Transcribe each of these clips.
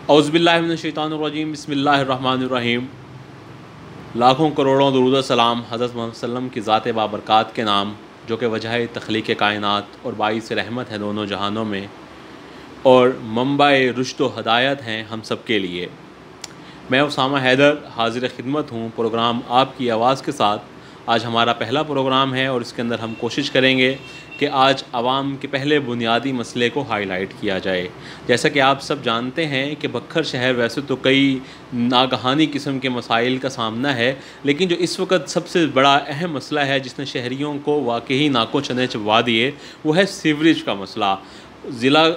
औज़ुबिल्लाहिमिनश्शैतानिर्रजीम बिस्मिल्लाहिर्रहमानिर्रहीम। लाखों करोड़ों दुरूद सलाम हज़रत मोहम्मद सल्लम की ज़ात बाबरकात के नाम, जो कि वजह तख्लीक़ कायनात और बाइस रहमत है दोनों जहानों में, और मंबा रुश्द व हदायत हैं हम सब के लिए। मैं उसामा हैदर हाज़िर खिदमत हूँ प्रोग्राम आपकी आवाज़ के साथ। आज हमारा पहला प्रोग्राम है और इसके अंदर हम कोशिश करेंगे कि आज आवाम के पहले बुनियादी मसले को हाईलाइट किया जाए। जैसा कि आप सब जानते हैं कि बख्तर शहर वैसे तो कई नागहानी किस्म के मसाइल का सामना है, लेकिन जो इस वक्त सबसे बड़ा अहम मसला है जिसने शहरियों को वाकई नाको चने चबा दिए, वो है सीवरेज का मसला। ज़िला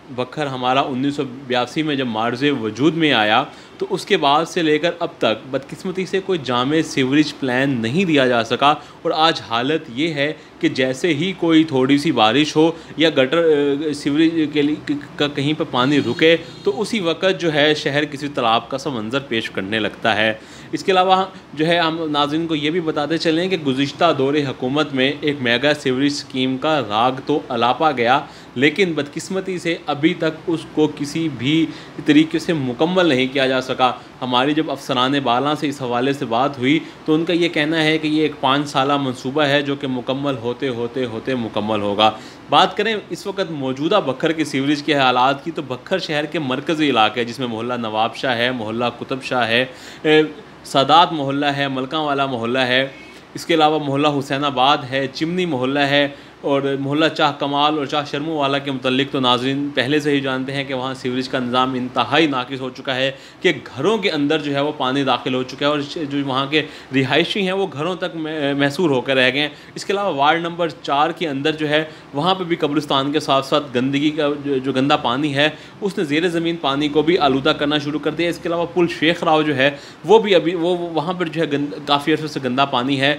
बख्तर हमारा 1982 में जब मार्ज़े वजूद में आया तो उसके बाद से लेकर अब तक बदकिस्मती से कोई जामे सीवरेज प्लान नहीं दिया जा सका। और आज हालत ये है कि जैसे ही कोई थोड़ी सी बारिश हो या गटर सीवरेज के लिए का कहीं पर पानी रुके तो उसी वक्त जो है शहर किसी तालाब का सा मंज़र पेश करने लगता है। इसके अलावा जो है हम नाज़रीन को ये भी बताते चलें कि गुज़िश्ता दौरे हुकूमत में एक मेगा सीवरेज स्कीम का राग तो अलापा गया, लेकिन बदकिस्मती से अभी तक उसको किसी भी तरीके से मुकम्मल नहीं किया जा सका। हमारी जब अफसरान बाला से इस हवाले से बात हुई तो उनका ये कहना है कि ये एक 5 साला मंसूबा है जो कि मुकम्मल होते होते होते मुकम्मल होगा। बात करें इस वक्त मौजूदा बख्तर के सीवरेज के हालात की, तो बख्तर शहर के मरकज़ी इलाके जिसमें मोहल्ला नवाब शाह है, मोहल्ला कुतुब शाह है, सादात मोहल्ला है, मलका वाला मोहल्ला है, इसके अलावा मोहल्ला हुसैनाबाद है, चिमनी मोहल्ला है और मोहल्ला चाह कमाल और चाह शर्मू वाला के मुतल्लिक तो नाज़रीन पहले से ही जानते हैं कि वहाँ सीवरेज का निज़ाम इंतहाई नाकिस हो चुका है कि घरों के अंदर जो है वो पानी दाखिल हो चुका है और जो वहाँ के रिहायशी हैं वो घरों तक महसूर होकर रह गए हैं। इसके अलावा वार्ड नंबर 4 के अंदर जो है वहाँ पर भी कब्रिस्तान के साथ साथ गंदगी का जो गंदा पानी है उसने ज़ेर ज़मीन पानी को भी आलूदा करना शुरू कर दिया। इसके अलावा पुल शेख राव जो है वो भी अभी वो वहाँ पर जो है काफ़ी अर्से से गंदा पानी है,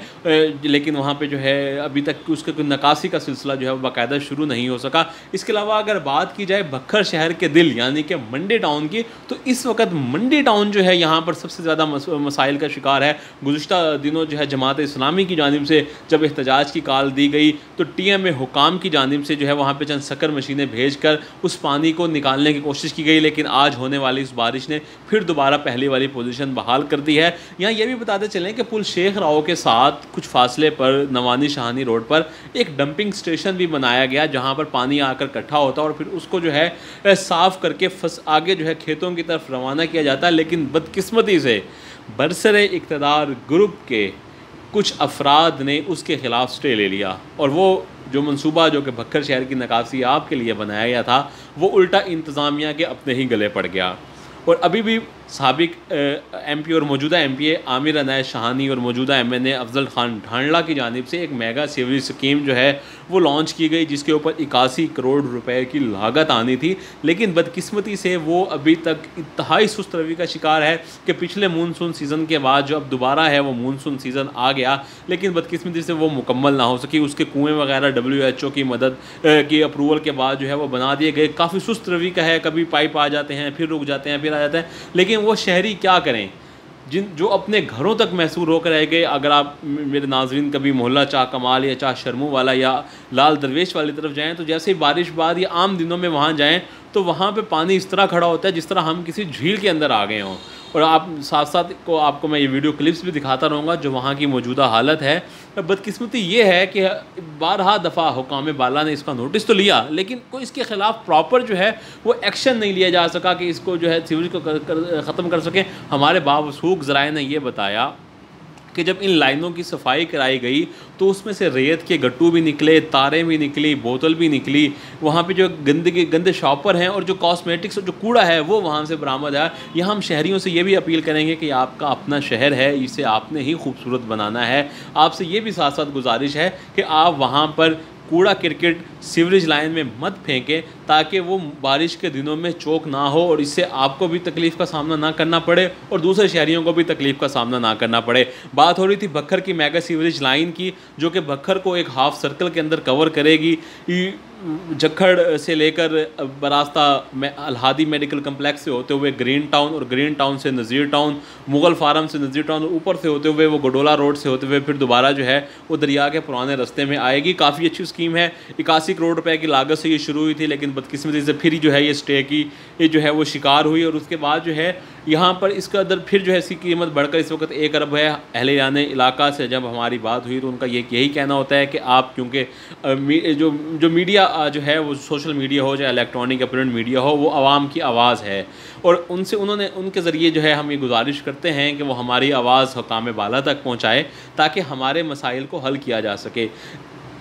लेकिन वहाँ पर जो है अभी तक उसके कोई नकासी का सिलसिला जो है वो बाकायदा शुरू नहीं हो सका। इसके अलावा अगर बात की जाए बख्तर शहर के दिल यानी कि मंडी टाउन की, तो इस वक्त मंडी टाउन जो है यहाँ पर सबसे ज़्यादा मसाइल का शिकार है। गुज़िश्ता दिनों जो है जमात इस्लामी की जानिब से जब एहतजाज की कॉल दी गई तो TMA हुकाम की जानिब से जो है वहाँ पर चंद शक्कर मशीनें भेज कर उस पानी को निकालने की कोशिश की गई, लेकिन आज होने वाली इस बारिश ने फिर दोबारा पहले वाली पोजीशन बहाल कर दी है। यहाँ ये भी बताते चलें कि पुल शेख राव के साथ कुछ फासले पर नवानी शाहानी रोड पर एक डंपिंग स्टेशन भी बनाया गया जहां पर पानी आकर इकट्ठा होता है और फिर उसको जो है साफ़ करके आगे जो है खेतों की तरफ रवाना किया जाता है। लेकिन बदकिस्मती से बरसरे इक़्तिदार ग्रुप के कुछ अफराद ने उसके ख़िलाफ़ स्टे ले लिया और वो जो मंसूबा जो कि बख्तर शहर की नकासी आपके लिए बनाया गया था वो उल्टा इंतज़ामिया के अपने ही गले पड़ गया। और अभी भी साबिक MP और मौजूदा MPA आमिर अनायत शाहानी और मौजूदा MNA अफजल खान ढांडला की जानिब से एक मेगा सीवरेज स्कीम जो है वो लॉन्च की गई जिसके ऊपर 81 करोड़ रुपए की लागत आनी थी, लेकिन बदकिस्मती से वो अभी तक इंतहाई सुस्त रवि का शिकार है कि पिछले मानसून सीज़न के बाद जो अब दोबारा है वो मानसून सीज़न आ गया, लेकिन बदकिस्मती से वो मुकम्मल ना हो सकी। उसके कुएँ वगैरह WHO की मदद की अप्रूवल के बाद जो है वो बना दिए गए। काफ़ी सुस्त रवि का है, कभी पाइप आ जाते हैं फिर रुक जाते हैं फिर आ जाते हैं, लेकिन वो शहरी क्या करें जो अपने घरों तक महसूर होकर रह गए। अगर आप मेरे नाजरीन कभी मोहल्ला चाह कमाल या चाह शर्मू वाला या लाल दरवेश वाली तरफ जाएं तो जैसे ही बारिश बाद या आम दिनों में वहाँ जाएं तो वहाँ पे पानी इस तरह खड़ा होता है जिस तरह हम किसी झील के अंदर आ गए हों। और आप साथ साथ को आपको मैं ये वीडियो क्लिप्स भी दिखाता रहूँगा जो वहाँ की मौजूदा हालत है। बदकिस्मती ये है कि बारहा दफ़ा हुकाम बाला ने इसका नोटिस तो लिया, लेकिन कोई इसके ख़िलाफ़ प्रॉपर जो है वो एक्शन नहीं लिया जा सका कि इसको जो है सीवरेज को ख़त्म कर सकें। हमारे बावसूख ज़राए ने यह बताया कि जब इन लाइनों की सफाई कराई गई तो उसमें से रेत के गट्टू भी निकले, तारें भी निकली, बोतल भी निकली। वहाँ पे जो गंदे शॉपर हैं और जो कॉस्मेटिक्स और जो कूड़ा है वो वहाँ से बरामद है। यहाँ हम शहरियों से ये भी अपील करेंगे कि आपका अपना शहर है, इसे आपने ही खूबसूरत बनाना है। आपसे ये भी साथ साथ गुजारिश है कि आप वहाँ पर कूड़ा क्रिकेट सीवरेज लाइन में मत फेंकें ताकि वो बारिश के दिनों में चौक ना हो और इससे आपको भी तकलीफ़ का सामना ना करना पड़े और दूसरे शहरियों को भी तकलीफ़ का सामना ना करना पड़े। बात हो रही थी बख्तर की मेगा सीवरेज लाइन की जो कि बख्तर को एक हाफ सर्कल के अंदर कवर करेगी। जखड़ से लेकर बरास्ता में अलहादी मेडिकल कम्प्लेक्स से होते हुए ग्रीन टाउन, और ग्रीन टाउन से नज़ीर टाउन, मुग़ल फार्म से नज़ीर टाउन, और ऊपर से होते हुए वो गडोला रोड से होते हुए फिर दोबारा जो है वो दरिया के पुराने रास्ते में आएगी। काफ़ी अच्छी स्कीम है। 81 करोड़ रुपए की लागत से ये शुरू हुई थी, लेकिन बदकिस्मती से फिर जो है ये स्टे की ये जो है वो शिकार हुई, और उसके बाद जो है यहाँ पर इसका अंदर फिर जो है इसकी कीमत बढ़कर इस वक्त 1 अरब है। अहले याने इलाका से जब हमारी बात हुई तो उनका यही कहना होता है कि आप क्योंकि जो मीडिया जो है वो सोशल मीडिया हो चाहे इलेक्ट्रॉनिक या प्रिंट मीडिया हो, वो आवाम की आवाज़ है, और उनके ज़रिए जो है हम ये गुजारिश करते हैं कि वो हमारी आवाज़ हुकाम बाला तक पहुँचाए ताकि हमारे मसाइल को हल किया जा सके।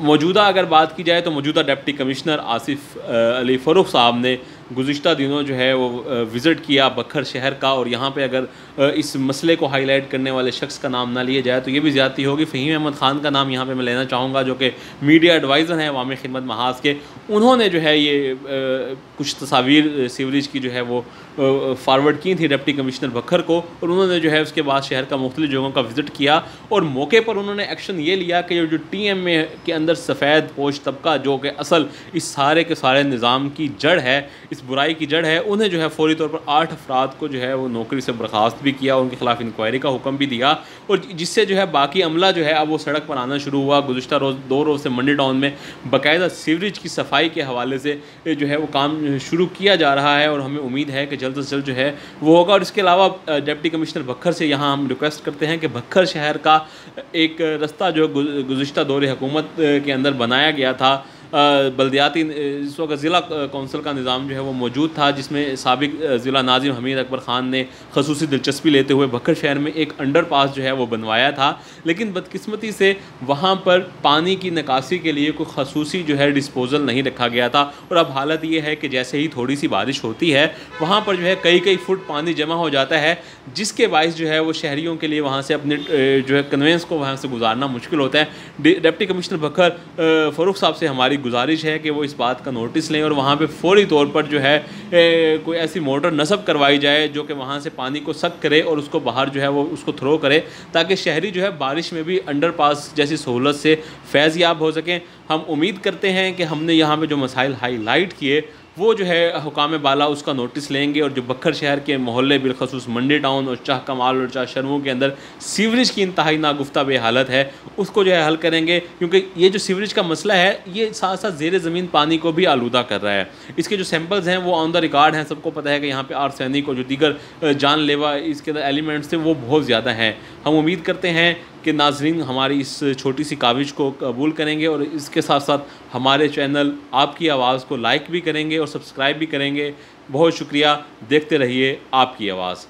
मौजूदा अगर बात की जाए तो मौजूदा डिप्टी कमिश्नर आसिफ अली फ़ारूक साहब ने गुज़िश्ता दिनों जो है वो विज़िट किया बखर शहर का, और यहाँ पे अगर इस मसले को हाईलाइट करने वाले शख्स का नाम ना लिया जाए तो ये भी ज़्यादती होगी। फ़हीम अहमद ख़ान का नाम यहाँ पे मैं लेना चाहूँगा, जो कि मीडिया एडवाइज़र हैं अवामी खिदमत महाज के। उन्होंने जो है ये कुछ तस्वीर सीवरेज की जो है वो फारवर्ड की थी डिप्टी कमिश्नर बखर को, और उन्होंने जो है उसके बाद शहर का मुख्तलिफ जगहों का विज़िट किया, और मौके पर उन्होंने एक्शन ये लिया कि जो TMA के अंदर सफ़ेद पोश तबका जो कि असल इस सारे के सारे निज़ाम की जड़ है, इस बुराई की जड़ है, उन्हें जो है फ़ौरी तौर पर 8 अफराद को जो है वो नौकरी से बर्खास्त भी किया, उनके खिलाफ इंक्वायरी का हुक्म भी दिया, और जिससे जो है बाकी अमला जो है अब वो सड़क पर आना शुरू हुआ। गुज़िश्ता रोज़ 2 रोज़ से मंडी टाउन में बाकायदा सीवरेज की सफाई के हवाले से जो है वो काम शुरू किया जा रहा है, और हमें उम्मीद है कि जल्द से जल्द जो है वो होगा। और इसके अलावा डिप्टी कमिश्नर बखर से यहाँ हम रिक्वेस्ट करते हैं कि बखर शहर का एक रास्ता जो गुज़िश्ता दौरे हुकूमत के अंदर बनाया गया था, बल्दियाती इस वक्त ज़िला कौंसिल का निज़ाम जो है वो मौजूद था, जिसमें साबिक ज़िला नाज़िम हमीद अकबर ख़ान ने खसूसी दिलचस्पी लेते हुए बखर शहर में एक अंडरपास जो है वो बनवाया था, लेकिन बदकिस्मती से वहाँ पर पानी की निकासी के लिए कोई खसूसी जो है डिस्पोज़ल नहीं रखा गया था। और अब हालत ये है कि जैसे ही थोड़ी सी बारिश होती है वहाँ पर जो है कई फुट पानी जमा हो जाता है, जिसके बायस जो है वो शहरियों के लिए वहाँ से अपने जो है कन्वेंस को वहाँ से गुजारना मुश्किल होता है। डिप्टी कमिश्नर बखर फ़ारूक साहब से हमारी गुजारिश है कि वो इस बात का नोटिस लें और वहाँ पे फौरी तौर पर जो है कोई ऐसी मोटर नस्ब करवाई जाए जो कि वहाँ से पानी को सक करे और उसको बाहर जो है वो उसको थ्रो करे, ताकि शहरी जो है बारिश में भी अंडरपास जैसी सहूलत से फैज़ याब हो सकें। हम उम्मीद करते हैं कि हमने यहाँ पे जो मसाइल हाईलाइट किए वो जो है हुकाम बाला उसका नोटिस लेंगे, और जो बखर शहर के मोहल्ले बिलखसूस मंडी टाउन और चाह कमाल और चाह शर्मों के अंदर सीवरेज की इंतहाई नागुफ्ता बेहालत है उसको जो है हल करेंगे, क्योंकि ये जो सीवरेज का मसला है ये साथ साथ ज़ेर ज़मीन पानी को भी आलूदा कर रहा है। इसके जो सैंपल्स हैं वो ऑन द रिकॉर्ड हैं, सबको पता है कि यहाँ पे आर्सेनिक और जो दीगर जानलेवा इसके अंदर एलिमेंट्स थे वो बहुत ज़्यादा हैं। हम उम्मीद करते हैं कि नाज़रीन हमारी इस छोटी सी काविश को कबूल करेंगे और इसके साथ साथ हमारे चैनल आपकी आवाज़ को लाइक भी करेंगे और सब्सक्राइब भी करेंगे। बहुत शुक्रिया, देखते रहिए आपकी आवाज़।